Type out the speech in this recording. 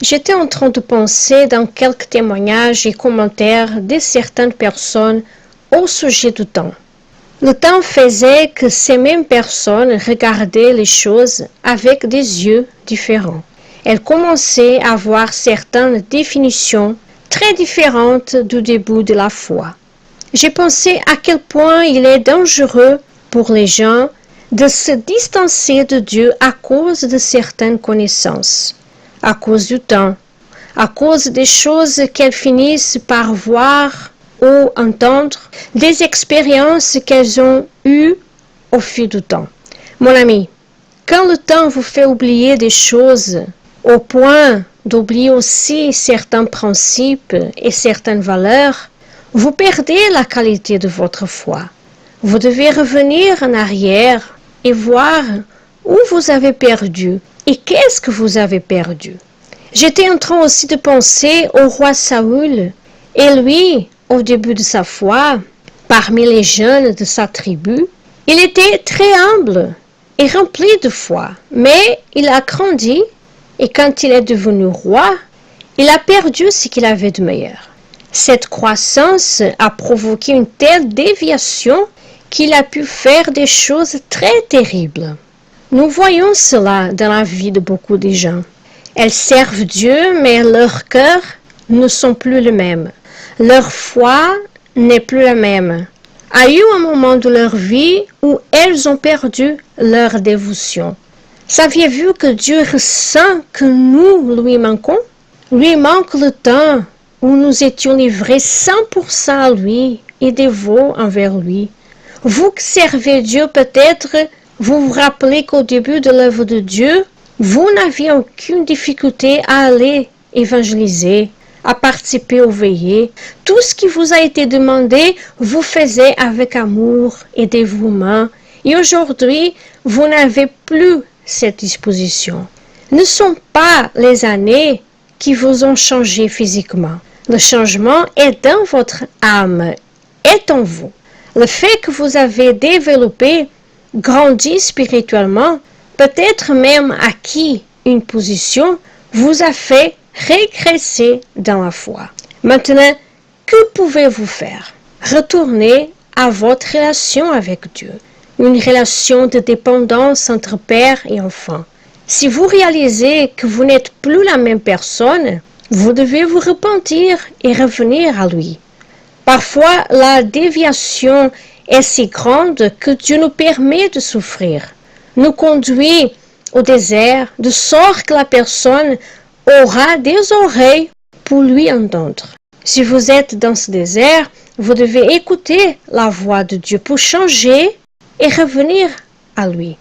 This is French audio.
J'étais en train de penser dans quelques témoignages et commentaires de certaines personnes au sujet du temps. Le temps faisait que ces mêmes personnes regardaient les choses avec des yeux différents. Elles commençaient à avoir certaines définitions très différentes du début de la foi. J'ai pensé à quel point il est dangereux pour les gens de se distancer de Dieu à cause de certaines connaissances, à cause du temps, à cause des choses qu'elles finissent par voir ou entendre, des expériences qu'elles ont eues au fil du temps. Mon ami, quand le temps vous fait oublier des choses au point d'oublier aussi certains principes et certaines valeurs, vous perdez la qualité de votre foi. Vous devez revenir en arrière et voir où vous avez perdu et qu'est-ce que vous avez perdu. J'étais en train aussi de penser au roi Saül, et lui, au début de sa foi, parmi les jeunes de sa tribu, il était très humble et rempli de foi, mais il a grandi et quand il est devenu roi, il a perdu ce qu'il avait de meilleur. Cette croissance a provoqué une telle déviation qu'il a pu faire des choses très terribles. Nous voyons cela dans la vie de beaucoup de gens. Elles servent Dieu, mais leurs cœurs ne sont plus les mêmes. Leur foi n'est plus la même. A eu un moment de leur vie où elles ont perdu leur dévotion. Saviez-vous que Dieu ressent que nous lui manquons? Lui manque le temps où nous étions livrés 100% à lui et dévots envers lui. Vous qui servez Dieu peut-être, vous vous rappelez qu'au début de l'œuvre de Dieu, vous n'aviez aucune difficulté à aller évangéliser, à participer aux veillées. Tout ce qui vous a été demandé, vous faisiez avec amour et dévouement. Et aujourd'hui, vous n'avez plus cette disposition. Ne sont pas les années qui vous ont changé physiquement. Le changement est dans votre âme, est en vous. Le fait que vous avez développé, grandi spirituellement, peut-être même acquis une position, vous a fait régresser dans la foi. Maintenant, que pouvez-vous faire? Retournez à votre relation avec Dieu, une relation de dépendance entre père et enfant. Si vous réalisez que vous n'êtes plus la même personne, vous devez vous repentir et revenir à lui. Parfois, la déviation est si grande que Dieu nous permet de souffrir, nous conduit au désert, de sorte que la personne aura des oreilles pour lui entendre. Si vous êtes dans ce désert, vous devez écouter la voix de Dieu pour changer et revenir à lui.